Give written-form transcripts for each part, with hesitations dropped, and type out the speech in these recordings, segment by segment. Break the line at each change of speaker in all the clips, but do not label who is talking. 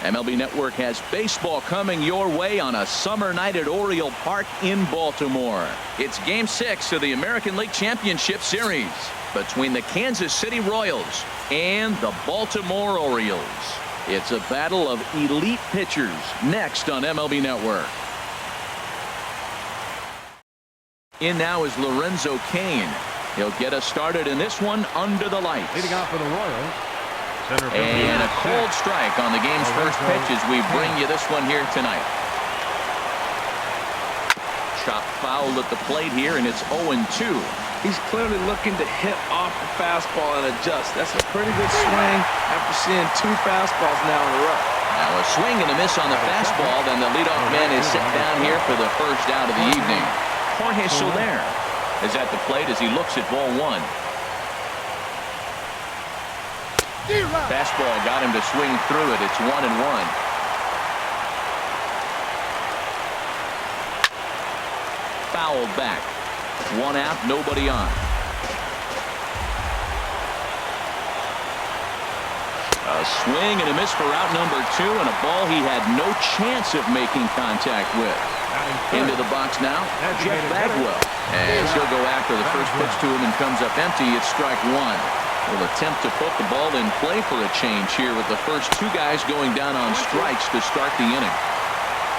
MLB Network has baseball coming your way on a summer night at Oriole Park in Baltimore. It's Game 6 of the American League Championship Series between the Kansas City Royals and the Baltimore Orioles. It's a battle of elite pitchers next on MLB Network. In now is Lorenzo Cain. He'll get us started in this one under the lights.
Leading off for the Royals.
And a cold strike on the game's first pitch as we bring you this one here tonight. Chop foul at the plate here, and it's 0-2.
He's clearly looking to hit off the fastball and adjust. That's a pretty good swing after seeing 2 fastballs now in a row.
Now a swing and a miss on the fastball. Then the leadoff man is set down here for the first out of the evening. Jorge Soler is at the plate as he looks at ball 1. Fastball got him to swing through it. It's 1-1. Fouled back. 1 out, nobody on. A swing and a miss for out number 2, and a ball he had no chance of making contact with. Into the box now, Jeff Bagwell. And he'll go after the first pitch to him and comes up empty. It's strike 1. Will attempt to put the ball in play for a change here with the first 2 guys going down on strikes to start the inning.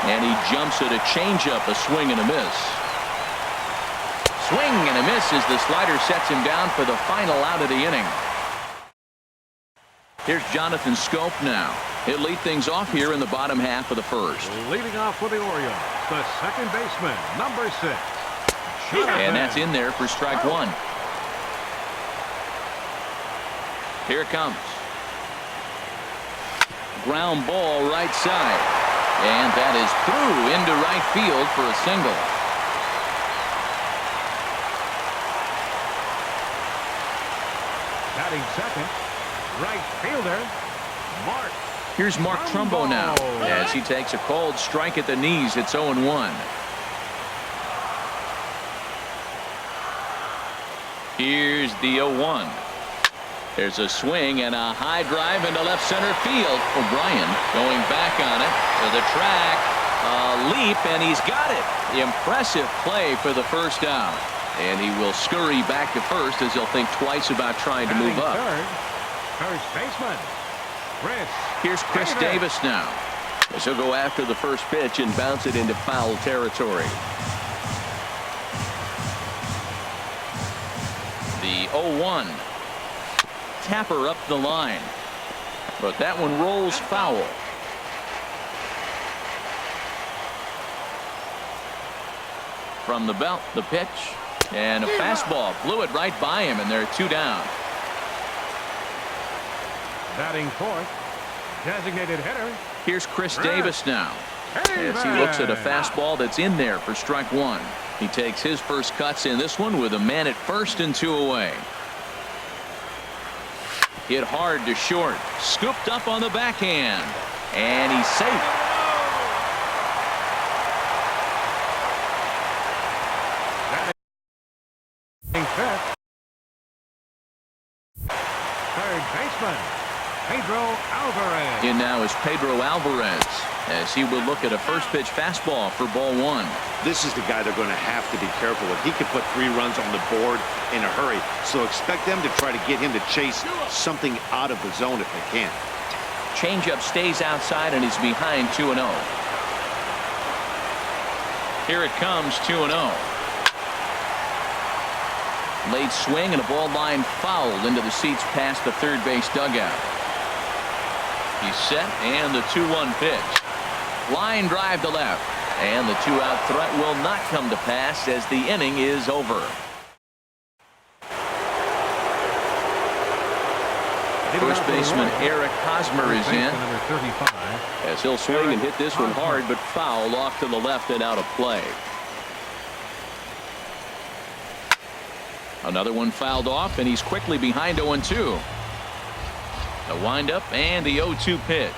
And he jumps at a changeup, a swing and a miss. Swing and a miss as the slider sets him down for the final out of the inning. Here's Jonathan Scope now. He'll lead things off here in the bottom half of the first.
Leading off for the Orioles, the second baseman, number 6.
And that's in there for strike 1. Here it comes. Ground ball right side. And that is through into right field for a single.
Batting second, right fielder, Mark.
Here's Mark Trumbo now as he takes a cold strike at the knees. It's 0-1. Here's the 0-1. There's a swing and a high drive into left center field. O'Brien going back on it to the track. A leap, and he's got it. Impressive play for the first out. And he will scurry back to first as he'll think twice about trying to move up.
First baseman, Chris.
Here's Chris Davis now as he'll go after the first pitch and bounce it into foul territory. The 0-1. Tapper up the line, but that one rolls foul. From the belt, the pitch, and a fastball blew it right by him, and there are 2 down.
Batting fourth, designated hitter.
Here's Chris Davis now as he looks at a fastball that's in there for strike 1. He takes his first cuts in this one with a man at first and 2 away. Hit hard to short. Scooped up on the backhand. And he's safe.
Fifth. Third baseman, Pedro Alvarez.
In now is Pedro Alvarez as he will look at a first pitch fastball for ball 1.
This is the guy they're going to have to be careful with. He could put 3 runs on the board in a hurry, so expect them to try to get him to chase something out of the zone if they can.
Changeup stays outside and he's behind 2-0. Here it comes, 2-0. Late swing and a ball line fouled into the seats past the third base dugout. He's set and the 2-1 pitch. Line drive to left. And the 2-out threat will not come to pass as the inning is over. First baseman Eric Hosmer is in as he'll swing and hit this one hard, but foul off to the left and out of play. Another one fouled off, and he's quickly behind 0-2. The windup and the 0-2 pitch.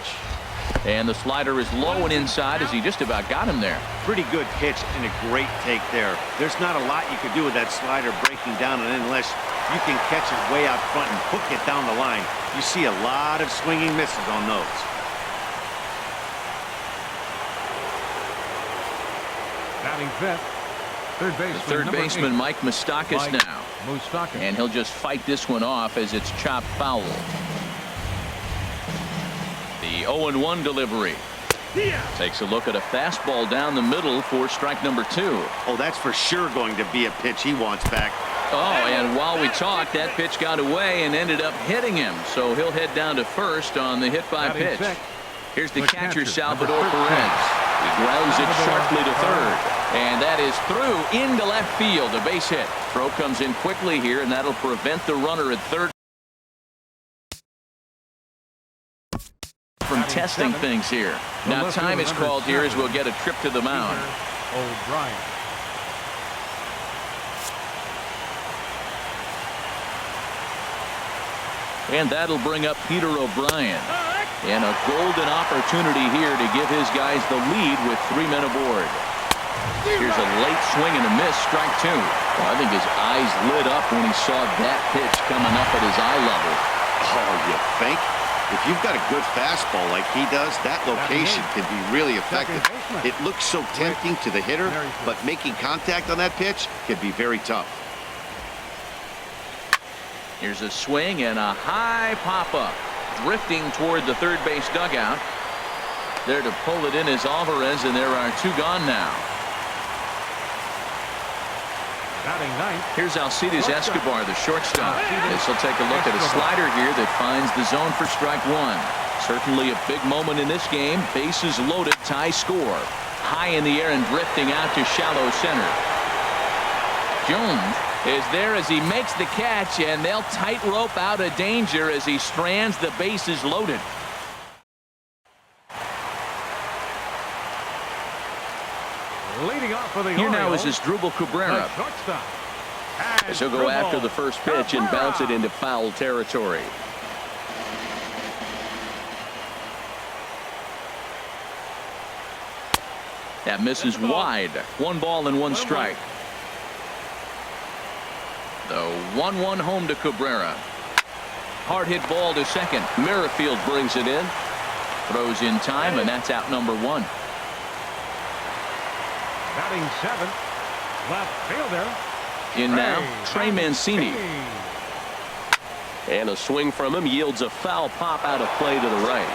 And the slider is low and inside as he just about got him there.
Pretty good pitch and a great take there. There's not a lot you could do with that slider breaking down, and unless you can catch it way out front and hook it down the line, you see a lot of swinging misses on those.
Batting fifth.
Third baseman Mike Moustakas now. And he'll just fight this one off as it's chopped foul. The 0-1 delivery. Takes a look at a fastball down the middle for strike number 2.
Oh, that's for sure going to be a pitch he wants back.
Oh, and while we talked, that pitch got away and ended up hitting him. So he'll head down to first on the hit by pitch. Here's the catcher, Salvador Perez. He grounds it sharply to third. And that is through into left field. A base hit. Throw comes in quickly here, and that'll prevent the runner at third from testing things here. Now time is called here as we'll get a trip to the mound.
O'Brien.
And that'll bring up Peter O'Brien. And a golden opportunity here to give his guys the lead with 3 men aboard. Here's a late swing and a miss, strike 2. Well, I think his eyes lit up when he saw that pitch coming up at his eye level.
Oh, you think? If you've got a good fastball like he does, that location can be really effective. It looks so tempting to the hitter, but making contact on that pitch can be very tough.
Here's a swing and a high pop-up. Drifting toward the third base dugout. There to pull it in is Alvarez, and there are 2 gone now. Here's Alcides Escobar, the shortstop. This will take a look at a slider here that finds the zone for strike 1. Certainly a big moment in this game. Bases loaded, tie score. High in the air and drifting out to shallow center. Jones is there as he makes the catch, and they'll tightrope out of danger as he strands the bases loaded.
Leading off for the
Here now
Orioles,
is Asdrubal Cabrera. As he'll go after the first pitch and bounce it into foul territory. That misses wide. 1 ball and 1 strike. The 1-1 home to Cabrera. Hard hit ball to second. Merrifield brings it in. Throws in time, and that's out number 1.
Batting 7th, left fielder.
In now, Trey Mancini. And a swing from him yields a foul pop out of play to the right.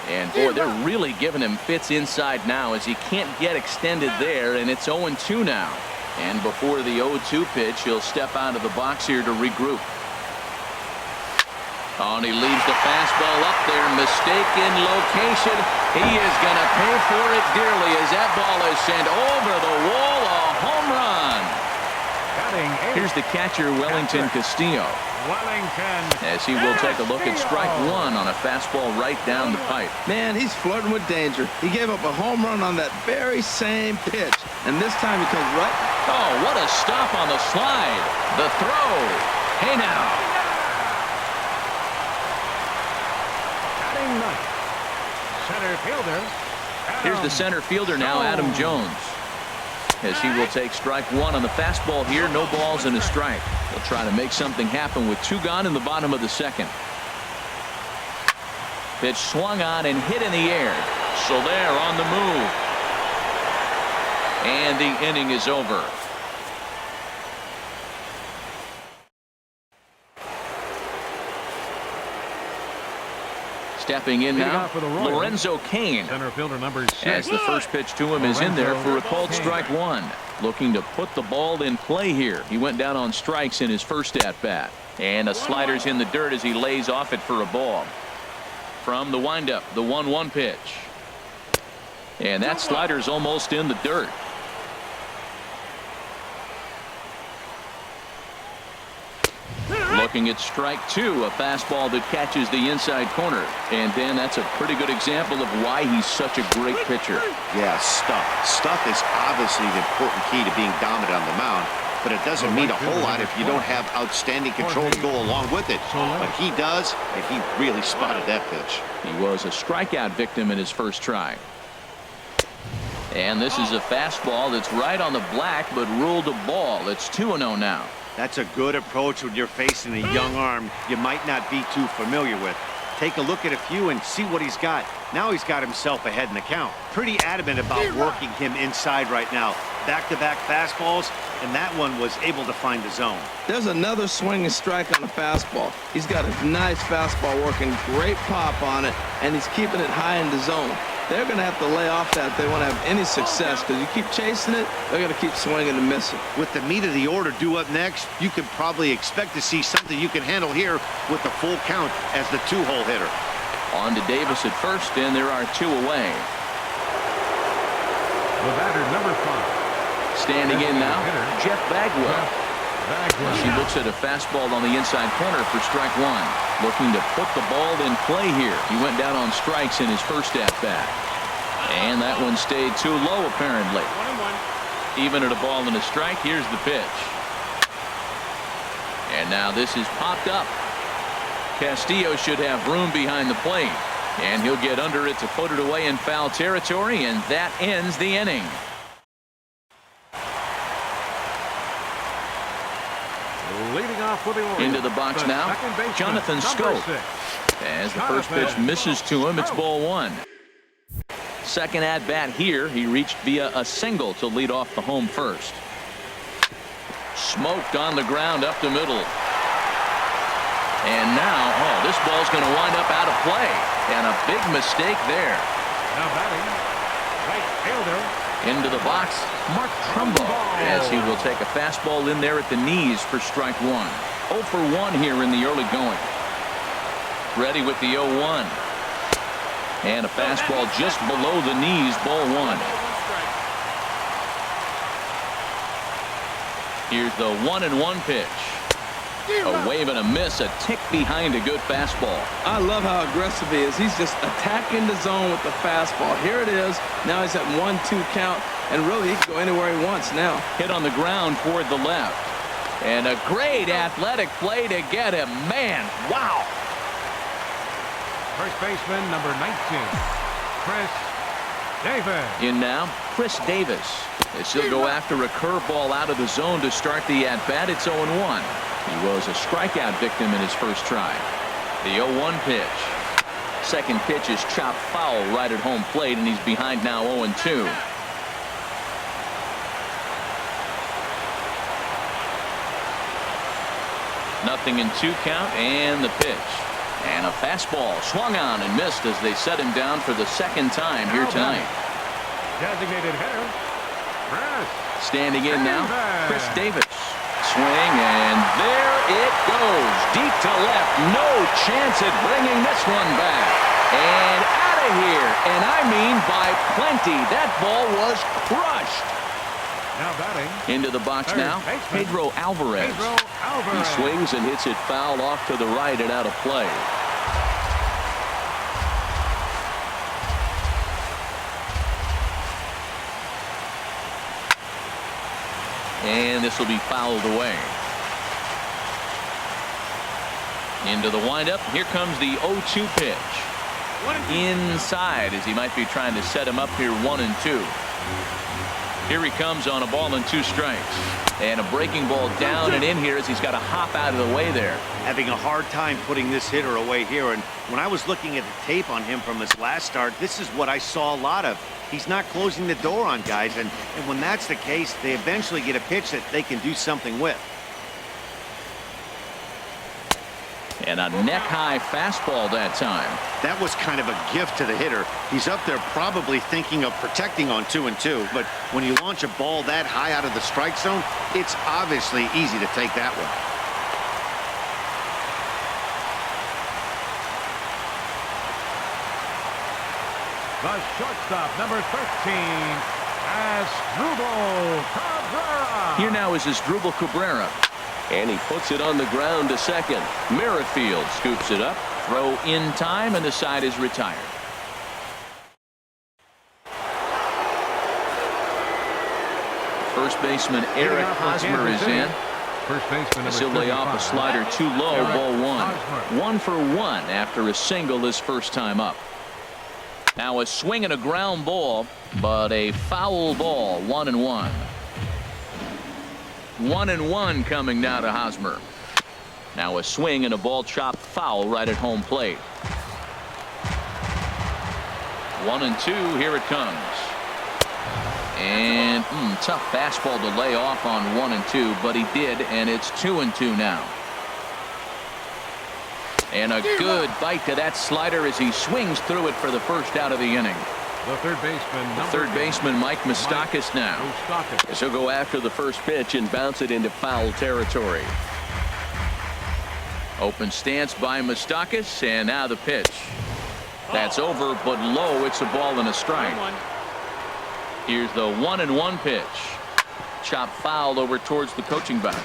And boy, they're really giving him fits inside now as he can't get extended there, and it's 0-2 now. And before the 0-2 pitch, he'll step out of the box here to regroup. Oh, and he leaves the fastball up there. Mistaken location. He is going to pay for it dearly as that ball is sent over the wall. A home run. Here's the catcher, Wellington Castillo. As he will take a look at strike 1 on a fastball right down the pipe.
Man, he's flirting with danger. He gave up a home run on that very same pitch. And this time he comes right.
Oh, what a stop on the slide. The throw. Hey now.
Center fielder.
Here's the center fielder now, Adam Jones. As he will take strike 1 on the fastball here. No balls and a strike. He'll try to make something happen with 2 gone in the bottom of the second. Pitch swung on and hit in the air. Soler on the move. And the inning is over. Stepping in now, Lorenzo Cain.
Center fielder number 6.
As the first pitch to him is in there for a called strike 1. Looking to put the ball in play here. He went down on strikes in his first at-bat. And a slider's in the dirt as he lays off it for a ball. From the windup, the 1-1 pitch. And that slider's almost in the dirt. Looking at strike 2, a fastball that catches the inside corner. And Dan, that's a pretty good example of why he's such a great pitcher.
Yeah, stuff. Stuff is obviously the important key to being dominant on the mound, but it doesn't mean a whole lot if you don't have outstanding control to go along with it. But he does, and he really spotted that pitch.
He was a strikeout victim in his first try. And this is a fastball that's right on the black, but ruled a ball. It's 2-0 now.
That's a good approach when you're facing a young arm you might not be too familiar with. take a look at a few and see what he's got. Now he's got himself ahead in the count. Pretty adamant about working him inside right now. Back-to-back fastballs, and that one was able to find the zone.
There's another swinging strike on the fastball. He's got a nice fastball working, great pop on it, and he's keeping it high in the zone. They're going to have to lay off that if they want to have any success, because you keep chasing it, they're going to keep swinging and missing.
With the meat of the order due up next, you could probably expect to see something you can handle here with the full count as the two-hole hitter.
On to Davis at first, and there are two away.
The batter, number 5.
Standing in now, Jeff Bagwell. She looks at a fastball on the inside corner for strike one. Looking to put the ball in play here. He went down on strikes in his first at-bat. And that one stayed too low, apparently. Even at a ball and a strike, here's the pitch. And now this is popped up. Castillo should have room behind the plate. And he'll get under it to put it away in foul territory, and that ends the inning.
Leading off with the Orioles.
Into the box now, Jonathan Scope. As the first pitch misses to him, it's ball one. Second at bat here, he reached via a single to lead off the home first. Smoked on the ground up the middle. And now, this ball's going to wind up out of play. And a big mistake there.
Now batting, right fielder.
Into the box, Mark Trumbo, as he will take a fastball in there at the knees for strike one. 0 for 1 here in the early going. Ready with the 0-1. And a fastball just below the knees, ball one. Here's the 1-1 pitch. A wave and a miss, a tick behind a good fastball.
I love how aggressive he is. He's just attacking the zone with the fastball. Here it is. Now he's at 1-2 count, and really he can go anywhere he wants now.
Hit on the ground toward the left. And a great athletic play to get him. Man, wow.
First baseman, number 19, Chris Davis.
In now, Chris Davis. As he'll go after a curveball out of the zone to start the at-bat. It's 0-1. He was a strikeout victim in his first try. The 0-1 pitch. Second pitch is chopped foul right at home plate, and he's behind now 0-2. Nothing in 2 count, and the pitch. And a fastball swung on and missed as they set him down for the second time here tonight.
Designated hitter, Chris.
Standing in now, Chris Davis. Swing, and there it goes. Deep to left. No chance at bringing this one back. And out of here. And I mean by plenty. That ball was crushed.
Now batting.
Into the box now, Pedro Alvarez. He swings and hits it foul off to the right and out of play. And this will be fouled away. Into the windup. Here comes the 0-2 pitch. Inside, as he might be trying to set him up here 1-2. Here he comes on a ball and 2 strikes. And a breaking ball down and in here as he's got to hop out of the way there.
Having a hard time putting this hitter away here. And when I was looking at the tape on him from his last start, this is what I saw a lot of. He's not closing the door on guys. And when that's the case, they eventually get a pitch that they can do something with.
And a neck-high fastball that time.
That was kind of a gift to the hitter. He's up there probably thinking of protecting on 2-2. But when you launch a ball that high out of the strike zone, it's obviously easy to take that one.
The shortstop, number 13, Asdrubal Cabrera.
Here now is Asdrubal Cabrera. And he puts it on the ground to second. Merrifield scoops it up. Throw in time, and the side is retired. First baseman Eric Hosmer is in.
First baseman
He'll lay off a slider too low, ball one. 1 for 1 after a single his first time up. Now a swing and a ground ball, but a foul ball, 1-1. 1-1 coming now to Hosmer. Now a swing and a ball chopped foul right at home plate. 1-2. Here it comes. And tough fastball to lay off on 1-2, but he did, and it's 2-2 now. And a good bite to that slider as he swings through it for the first out of the inning.
The third baseman,
Mike Moustakas now. As he'll go after the first pitch and bounce it into foul territory. Open stance by Moustakas, and now the pitch. That's over, but low. It's a ball and a strike. Here's the 1-1 pitch. Chop foul over towards the coaching box.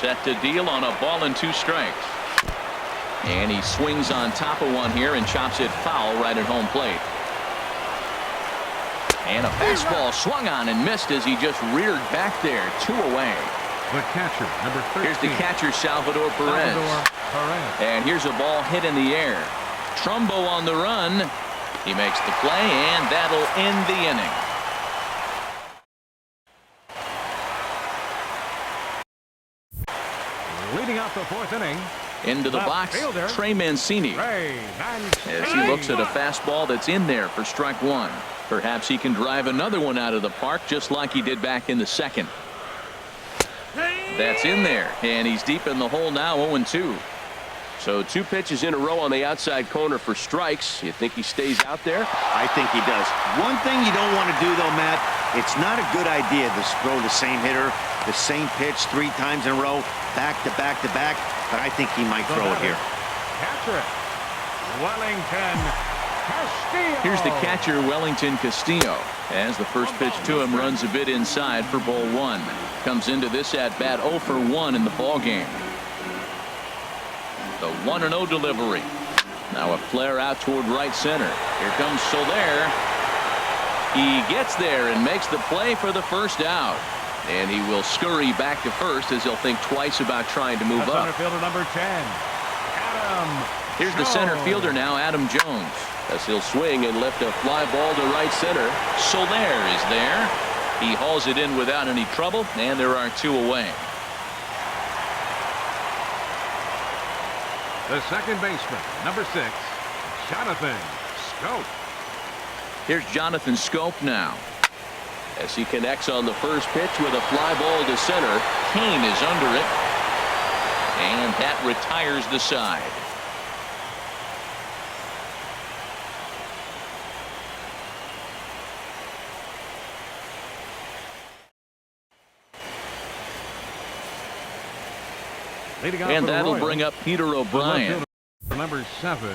Set to deal on a ball and 2 strikes. And he swings on top of one here and chops it foul right at home plate. And a fastball swung on and missed as he just reared back there. 2 away.
The catcher, number 13.
Here's the catcher, Salvador Perez. And here's a ball hit in the air. Trumbo on the run. He makes the play, and that'll end the inning.
Leading out the 4th inning.
Into the box,
fielder,
Trey Mancini. As he looks at a fastball that's in there for strike 1. Perhaps he can drive another one out of the park just like he did back in the 2nd. That's in there, and he's deep in the hole now, 0-2. So 2 pitches in a row on the outside corner for strikes. You think he stays out there?
I think he does. One thing you don't want to do, though, Matt, it's not a good idea to throw the same hitter, the same pitch 3 times in a row, back to back to back, but I think he might throw it here.
Catcher, Wellington Castillo.
Here's the catcher, Wellington Castillo, as the first pitch to him runs a bit inside for ball 1. Comes into this at-bat 0 for 1 in the ball game. The 1-0 delivery. Now a flare out toward right center. Here comes Soler. He gets there and makes the play for the first out. And he will scurry back to first as he'll think twice about trying to move up.
Center fielder number 10, Adam
Here's the center fielder now, Adam Jones. As he'll swing and lift a fly ball to right center. Soler is there. He hauls it in without any trouble, and there are 2 away.
The second baseman, number 6, Jonathan Schoop.
Here's Jonathan Schoop now. As he connects on the first pitch with a fly ball to center. Kane is under it. And that retires the side. And that'll bring up Peter O'Brien.
Number 7.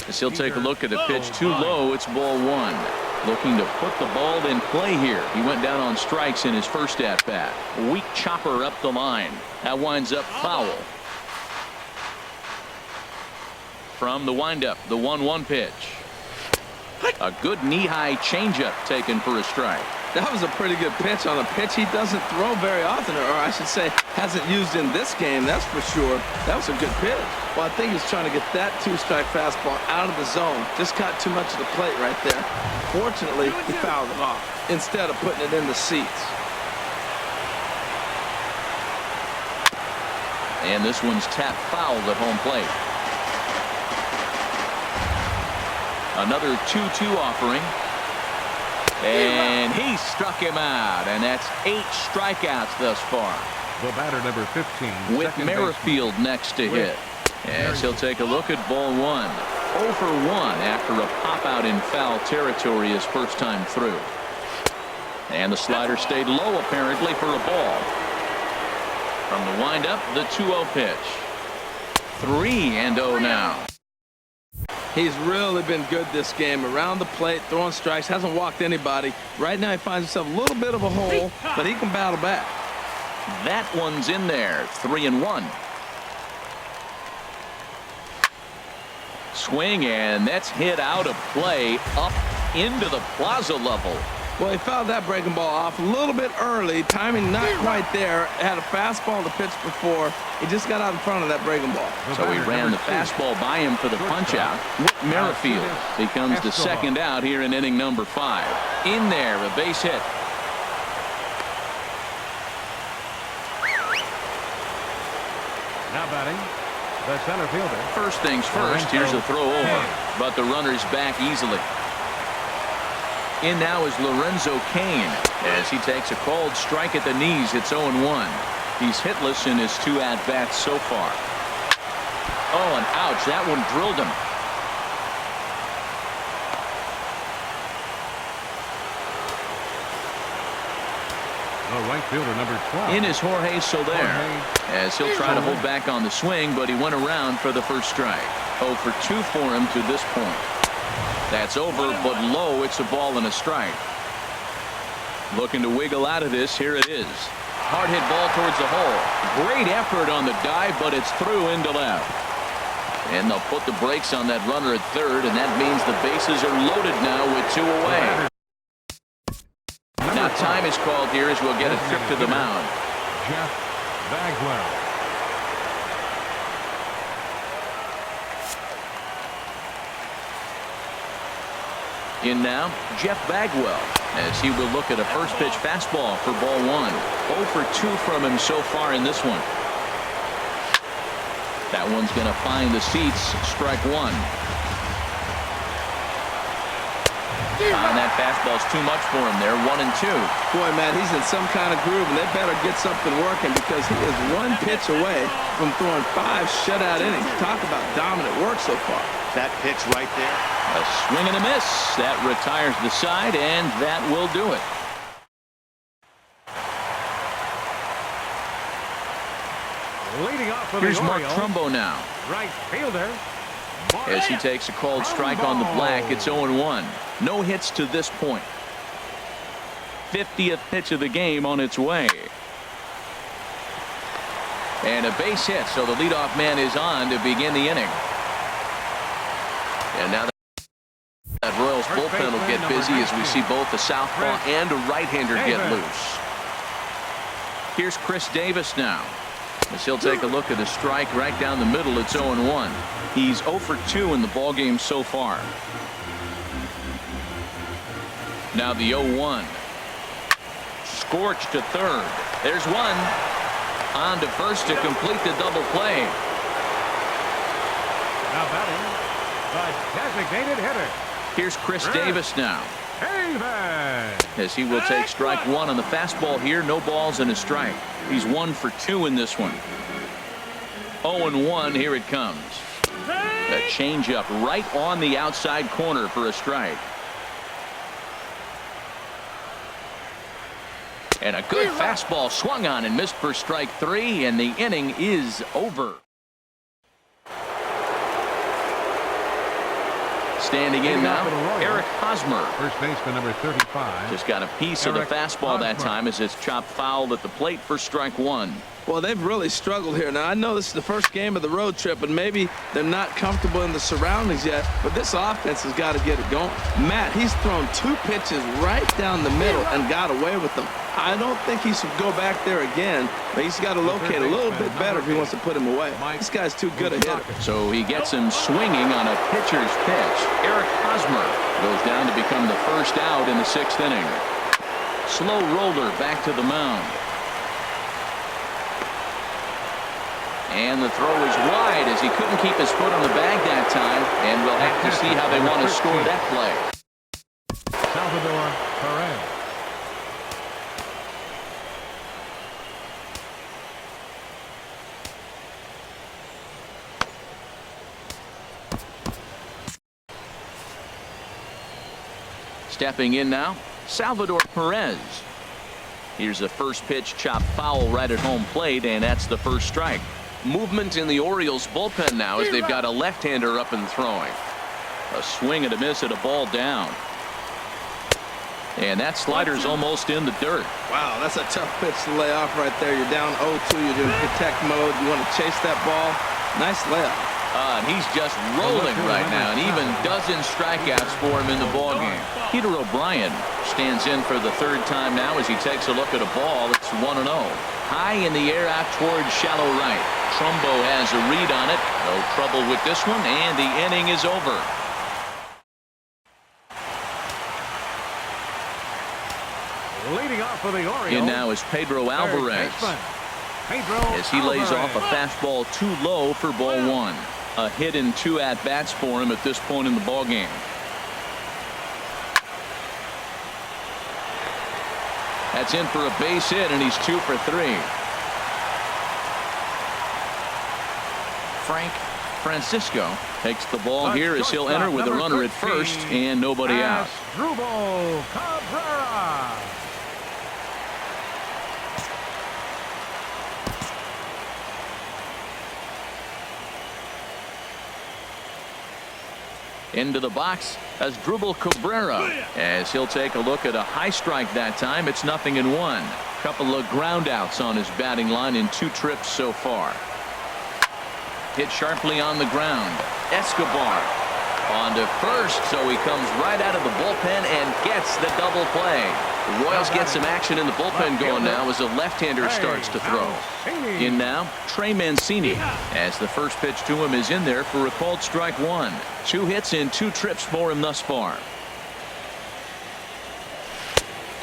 As he'll take a look at the pitch too low. It's ball 1. Looking to put the ball in play here. He went down on strikes in his first at bat. Weak chopper up the line. That winds up foul. From the windup, the 1-1 pitch. A good knee-high changeup taken for a strike.
That was a pretty good pitch on a pitch he doesn't throw very often, or I should say hasn't used in this game, that's for sure. That was a good pitch. Well, I think he's trying to get that 2-strike fastball out of the zone. Just caught too much of the plate right there. Fortunately, he fouled it off instead of putting it in the seats.
And this one's tapped foul at home plate. Another 2-2 offering. And he struck him out, and that's 8 strikeouts thus far.
The batter, number 15.
With Merrifield next to hit. As he'll take a look at ball 1. 0 for 1 after a pop out in foul territory his first time through. And the slider stayed low apparently for a ball. From the windup, the 2-0 pitch. 3-0 now.
He's really been good this game. Around the plate, throwing strikes, hasn't walked anybody. Right now he finds himself a little bit of a hole, but he can battle back.
That one's in there. 3-1. Swing, and that's hit out of play up into the plaza level.
Well, he fouled that breaking ball off a little bit early. Timing not quite there. Had a fastball to pitch before. He just got out in front of that breaking ball.
So he ran the fastball by him for the punch out. Whit Merrifield becomes the second out here in inning number 5. In there, a base hit.
Now batting, the center fielder.
First things first, here's a throw over, but the runner's back easily. In now is Lorenzo Cain as he takes a called strike at the knees. It's 0-1. He's hitless in his 2 at-bats so far. Oh, and ouch, that one drilled him.
The right fielder, number 12.
In is Jorge Soler as he'll try to hold back on the swing, but he went around for the first strike. 0 for 2 for him to this point. That's over, but low. It's a ball and a strike. Looking to wiggle out of this. Here it is. Hard hit ball towards the hole. Great effort on the dive, but it's through into left. And they'll put the brakes on that runner at third, and that means the bases are loaded now with 2 away. Now time is called here as we'll get a trip to the mound.
Jeff Bagwell.
In now, Jeff Bagwell as he will look at a first pitch fastball for ball 1. 0 for 2 from him so far in this one. That one's going to find the seats. Strike 1. And that fastball's too much for him there. 1-2.
Boy, Matt, he's in some kind of groove, and they better get something working because he is 1 pitch away from throwing 5 shutout innings. Talk about dominant work so far.
That pitch right there.
A swing and a miss. That retires the side, and that will do it.
Leading off for
Here's
the
Mark
Orioles,
Trumbo now.
right fielder.
As he takes a called strike on the black, it's 0-1. No hits to this point. 50th pitch of the game on its way. And a base hit, so the leadoff man is on to begin the inning. And now that Royals bullpen will get busy as we see both a southpaw and a right-hander get loose. Here's Chris Davis now. As he'll take a look at a strike right down the middle. It's 0-1. He's 0 for 2 in the ballgame so far. Now the 0-1. Scorched to third. There's one. On to first to complete the double play.
Now batting, the designated hitter.
Here's Chris Davis now. As he will take strike 1 on the fastball here. No balls and a strike. He's 1 for 2 in this one. 0-1. Here it comes. A changeup right on the outside corner for a strike. And a good fastball swung on and missed for strike 3, and the inning is over. Standing in now, Eric Hosmer.
First baseman number 35.
Just got a piece of the fastball that time as it's chopped foul at the plate for strike 1.
Well, they've really struggled here. Now, I know this is the first game of the road trip, and maybe they're not comfortable in the surroundings yet, but this offense has got to get it going. Matt, he's thrown 2 pitches right down the middle and got away with them. I don't think he should go back there again, but he's got to locate a little bit better if he wants to put him away. This guy's too good a hitter.
So he gets him swinging on a pitcher's pitch. Eric Hosmer goes down to become the first out in the 6th inning. Slow roller back to the mound. And the throw is wide as he couldn't keep his foot on the bag that time, and we'll have to see how they want to score that play.
Salvador Perez.
Stepping in now, Salvador Perez. Here's a first pitch chopped foul right at home plate, and that's the first strike. Movement in the Orioles bullpen now as they've got a left-hander up and throwing. A swing and a miss at a ball down. And that slider's almost in the dirt.
Wow, that's a tough pitch to lay off right there. You're down 0-2. You're in protect mode. You want to chase that ball. Nice layup.
And he's just rolling right now, and even dozen strikeouts for him in the ballgame. Peter O'Brien stands in for the 3rd time now as he takes a look at a ball. It's 1-0. High in the air out towards shallow right. Trumbo has a read on it. No trouble with this one, and the inning is over.
Leading off for the Orioles.
In now is Pedro Alvarez. as he lays off a fastball too low for ball one. A hit and 2 at-bats for him at this point in the ballgame. That's in for a base hit, and he's 2 for 3. Frank Francisco takes the ball here as he'll enter with a runner at first and nobody out.
Asdrubal Cabrera.
Into the box as Asdrubal Cabrera, as he'll take a look at a high strike that time. It's 0-1. Couple of ground outs on his batting line in 2 trips so far. Hit sharply on the ground. Escobar on to first, so he comes right out of the bullpen and gets the double play. The Royals get some action in the bullpen going now as a left-hander starts to throw. In now, Trey Mancini, as the first pitch to him is in there for a called strike 1. 2 hits in 2 trips for him thus far.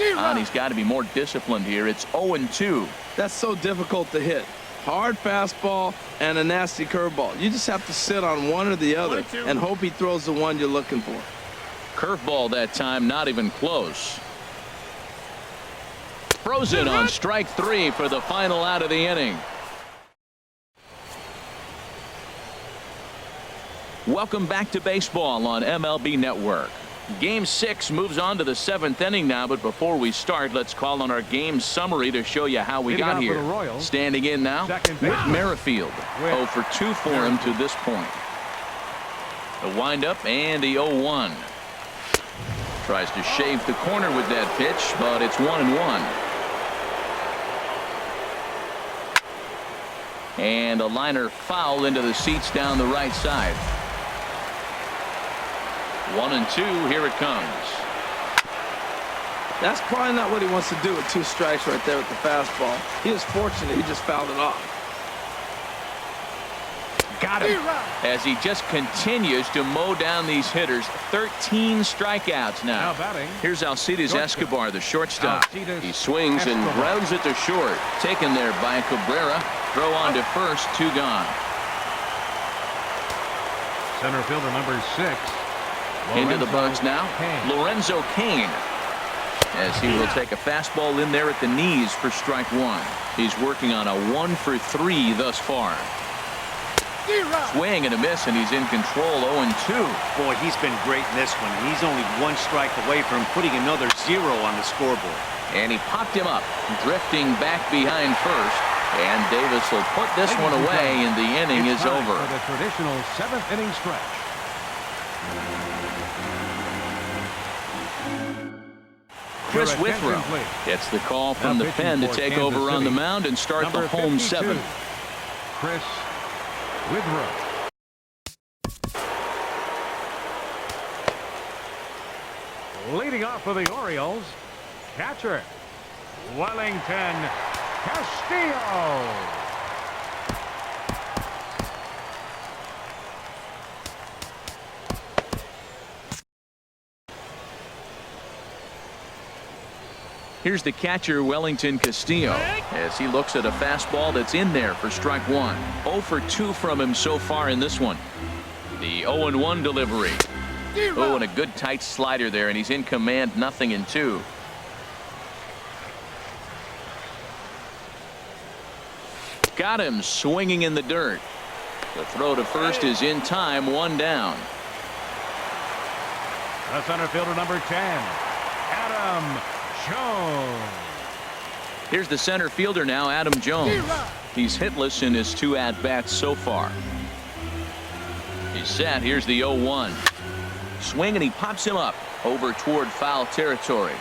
And he's got to be more disciplined here. It's 0-2.
That's so difficult to hit. Hard fastball and a nasty curveball. You just have to sit on one or the other and hope he throws the one you're looking for.
Curveball that time, not even close. Frozen on strike 3 for the final out of the inning. Welcome back to baseball on MLB Network. Game 6 moves on to the 7th inning now, but before we start, let's call on our game summary to show you how we got here. Standing in now, Whit Merrifield. 0 for 2 for him to this point. The windup and the 0-1. Tries to shave the corner with that pitch, but it's 1-1. And a liner foul into the seats down the right side. 1-2. Here it comes.
That's probably not what he wants to do with 2 strikes right there with the fastball. He was fortunate he just fouled it off.
Got him. As he just continues to mow down these hitters. 13 strikeouts now. Here's Alcides Escobar, the shortstop. He swings and grounds it to short. Taken there by Cabrera. Throw on to first. 2 gone.
Center fielder number 6.
Into the box now, Lorenzo Cain, as he will take a fastball in there at the knees for strike 1. He's working on a 1 for 3 thus far. Swing and a miss, and he's in control. 0-2.
Boy, he's been great in this one. He's only 1 strike away from putting another 0 on the scoreboard.
And he popped him up, drifting back behind first. And Davis will put this one away, and the inning is over.
For the traditional 7th inning stretch.
Chris Withrow gets the call from the pen to take over on the mound and start the home 7th.
Chris Withrow. Leading off for the Orioles, catcher Wellington Castillo.
Here's the catcher, Wellington Castillo, as he looks at a fastball that's in there for strike 1. 0 for 2 from him so far in this one. The 0-1 delivery. Oh, and a good tight slider there, and he's in command. 0-2. Got him swinging in the dirt. The throw to first is in time. 1 down.
The center fielder number 10, Adam Jones.
Here's the center fielder now, Adam Jones. He's hitless in his 2 at-bats so far. He's set. Here's the 0-1. Swing, and he pops him up over toward foul territory.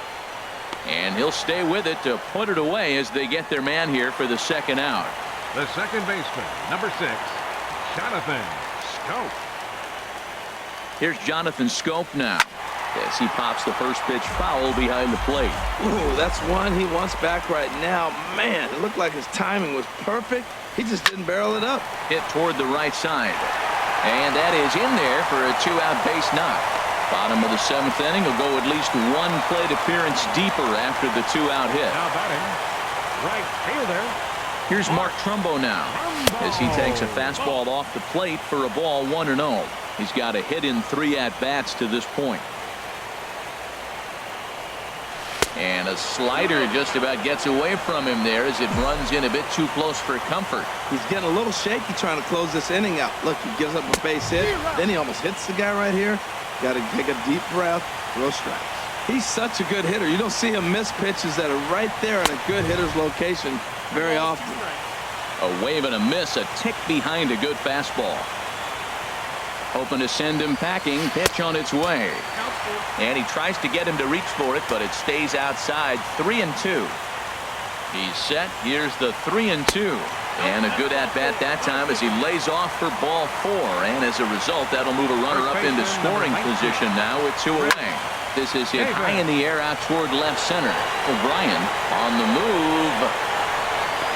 And he'll stay with it to put it away as they get their man here for the 2nd out.
The second baseman, number 6, Jonathan Schoop.
Here's Jonathan Schoop now, as he pops the first pitch foul behind the plate.
Ooh, that's one he wants back right now. Man, it looked like his timing was perfect. He just didn't barrel it up.
Hit toward the right side. And that is in there for a 2-out base knock. Bottom of the 7th inning will go at least 1 plate appearance deeper after the 2-out hit.
Now batting, right fielder
Here's Mark Trumbo now as he takes a fastball off the plate for a ball 1-0. He's got a hit in 3 at-bats to this point. And a slider just about gets away from him there as it runs in a bit too close for comfort.
He's getting a little shaky trying to close this inning out. Look, he gives up a base hit. Then he almost hits the guy right here. Got to take a deep breath. Throw strikes. He's such a good hitter. You don't see him miss pitches that are right there in a good hitter's location very often.
A wave and a miss, a tick behind a good fastball. Hoping to send him packing. Pitch on its way. And he tries to get him to reach for it, but it stays outside. 3-2. He's set. Here's the 3-2. And a good at-bat that time as he lays off for ball 4. And as a result, that'll move a runner up into scoring position now with 2 away. This is hit high in the air out toward left center. O'Brien on the move.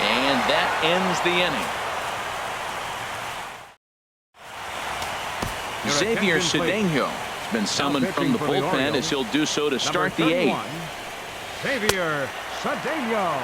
And that ends the inning. Xavier Cedeno has been summoned from the bullpen as he'll do so to start the 8th.
Xavier Cedeno.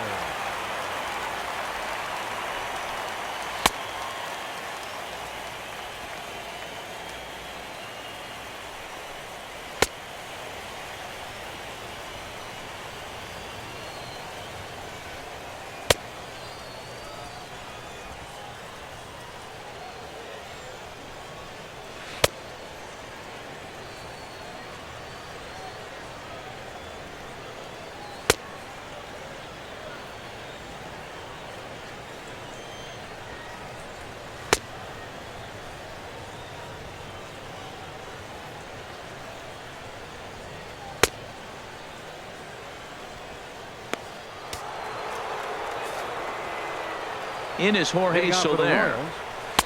In is Jorge Soler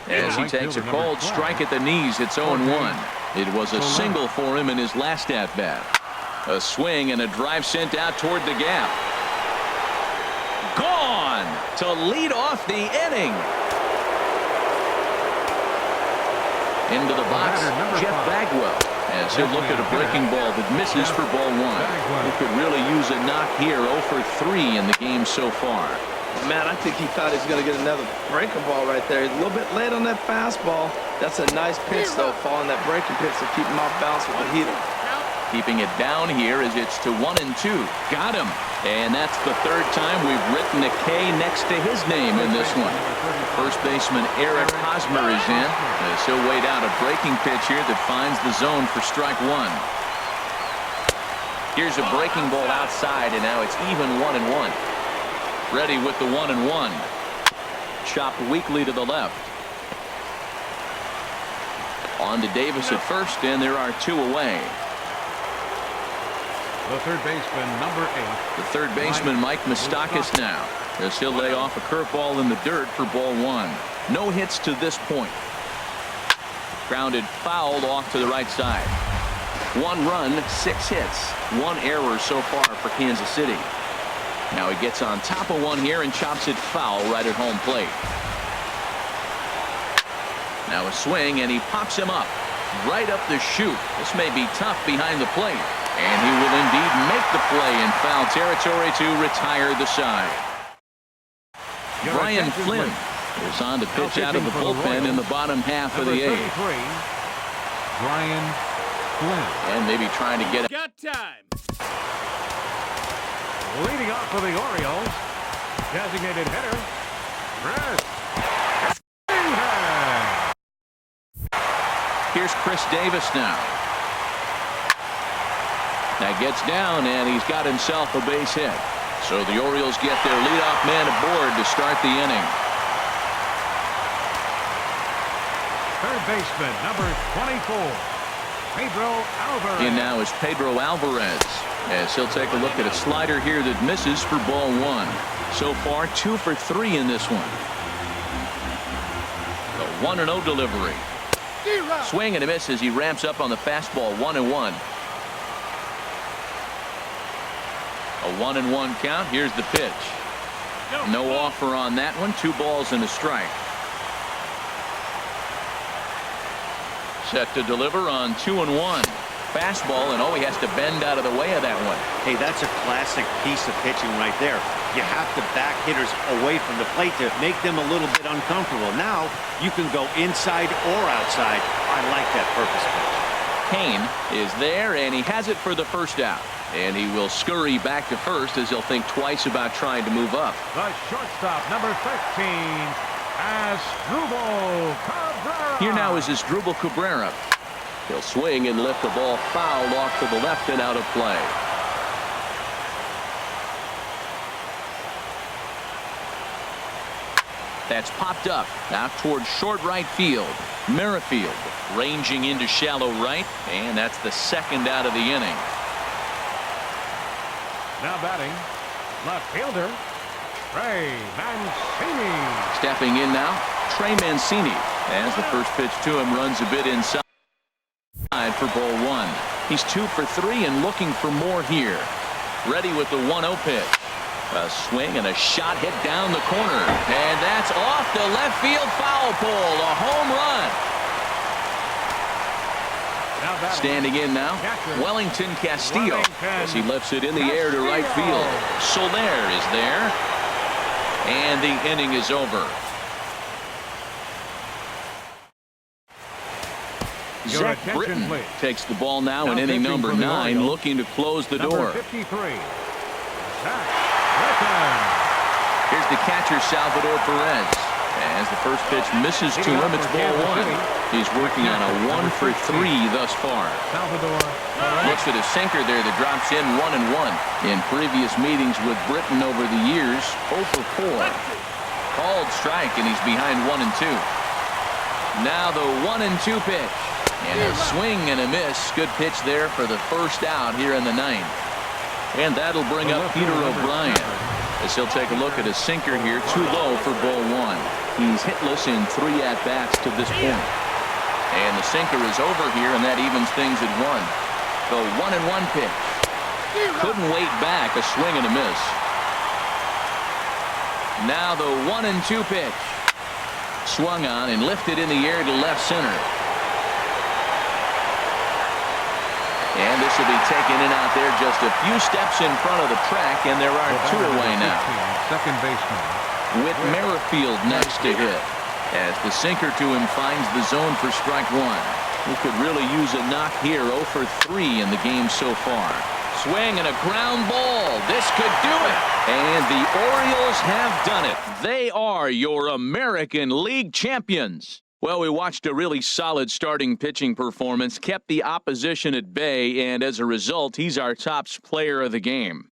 as he takes a cold strike at the knees. It's 0-1. It was a single for him in his last at-bat. A swing and a drive sent out toward the gap. Gone to lead off the inning. Into the box, Jeff Bagwell as he'll look at a breaking ball that misses for ball 1. He could really use a knock here. 0 for 3 in the game so far.
Man, I think he thought he was going to get another breaking ball right there. He's a little bit late on that fastball. That's a nice pitch, though, following that breaking pitch to keep him off balance with the heater.
Keeping it down here as it's to 1-2. Got him. And that's the 3rd time we've written a K next to his name in this one. First baseman Eric Hosmer is in as he'll wait out a breaking pitch here that finds the zone for strike 1. Here's a breaking ball outside, and now it's even 1-1. Ready with the 1-1. Chopped weakly to the left. On to Davis at first, and there are 2 away.
The third baseman, number 8.
The third baseman, Mike Moustakas now, as he'll lay off a curveball in the dirt for ball 1. No hits to this point. Grounded fouled off to the right side. 1 run, 6 hits. 1 error so far for Kansas City. Now he gets on top of one here and chops it foul right at home plate. Now a swing, and he pops him up right up the chute. This may be tough behind the plate, and he will indeed make the play in foul territory to retire the side. Brian Flynn is on to pitch out of the bullpen in the bottom half of the 8th.
Brian Flynn.
And maybe trying to get it.
Got time.
Leading off for the Orioles, designated hitter, Chris.
Here's Chris Davis now. That gets down, and he's got himself a base hit. So the Orioles get their leadoff man aboard to start the inning.
Third baseman, number 24, Pedro Alvarez.
In now is Pedro Alvarez, as he'll take a look at a slider here that misses for ball 1. So far, 2 for 3 in this one. The 1-0 delivery. Swing and a miss as he ramps up on the fastball. 1-1. A 1-1 count. Here's the pitch. No offer on that one. 2 balls and a strike. Set to deliver on 2-1. fastball, and he has to bend out of the way of that one.
Hey, that's a classic piece of pitching right there. You have to back hitters away from the plate to make them a little bit uncomfortable. Now you can go inside or outside. I like that purpose pitch.
Kane is there, and he has it for the first out. And he will scurry back to first as he'll think twice about trying to move up.
The shortstop, number 13, Asdrubal Cabrera.
Here now is Asdrubal Cabrera. He'll swing and lift the ball foul off to the left and out of play. That's popped up out towards short right field. Merrifield ranging into shallow right, and that's the second out of the inning.
Now batting, left fielder, Trey Mancini.
Stepping in now, Trey Mancini, as the first pitch to him runs a bit inside for ball one. He's 2 for 3 and looking for more here. Ready with the 1-0 pitch. A swing and a shot hit down the corner, and that's off the left field foul pole. A home run. Standing in now, Wellington Castillo, as he lifts it in the air to right field. Soler is there, and the inning is over. Zach Britton takes the ball now in inning number 9, looking to close the door.
53, Zach Britton.
Here's the catcher, Salvador Perez. As the first pitch misses to him, it's ball one. He's working on a 1 for 3 thus far. Looks at a sinker there that drops in 1-1. In previous meetings with Britton over the years, 0 for 4. Called strike, and he's behind 1-2. Now the 1-2 pitch. And a swing and a miss. Good pitch there for the first out here in the 9th. And that'll bring up Peter O'Brien, as he'll take a look at a sinker here, too low for ball one. He's hitless in 3 at-bats to this point. And the sinker is over here, and that evens things at 1. The 1-1 pitch. Couldn't wait back, a swing and a miss. Now the 1-2 pitch. Swung on and lifted in the air to left center. And this will be taken in out there just a few steps in front of the track, and there are 2 away now.
Second baseman.
With Merrifield next to hit, as the sinker to him finds the zone for strike 1. He could really use a knock here. 0 for 3 in the game so far. Swing and a ground ball. This could do it. And the Orioles have done it. They are your American League champions. Well, we watched a really solid starting pitching performance, kept the opposition at bay, and as a result, he's our top player of the game.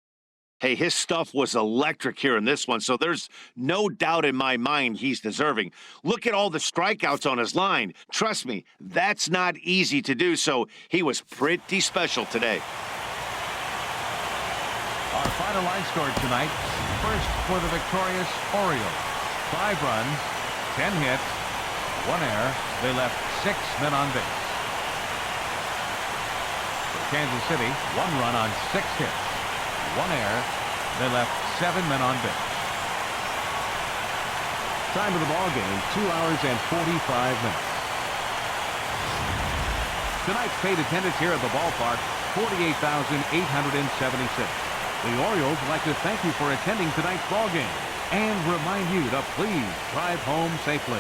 Hey, his stuff was electric here in this one, so there's no doubt in my mind he's deserving. Look at all the strikeouts on his line. Trust me, that's not easy to do, so he was pretty special today.
Our final line score tonight, first for the victorious Orioles. 5 runs, 10 hits, 1 error. They left 6 men on base. For Kansas City, 1 run on 6 hits, 1 error. They left 7 men on base. Time of the ball game, 2 hours and 45 minutes. Tonight's paid attendance here at the ballpark, 48,876. The Orioles would like to thank you for attending tonight's ball game and remind you to please drive home safely.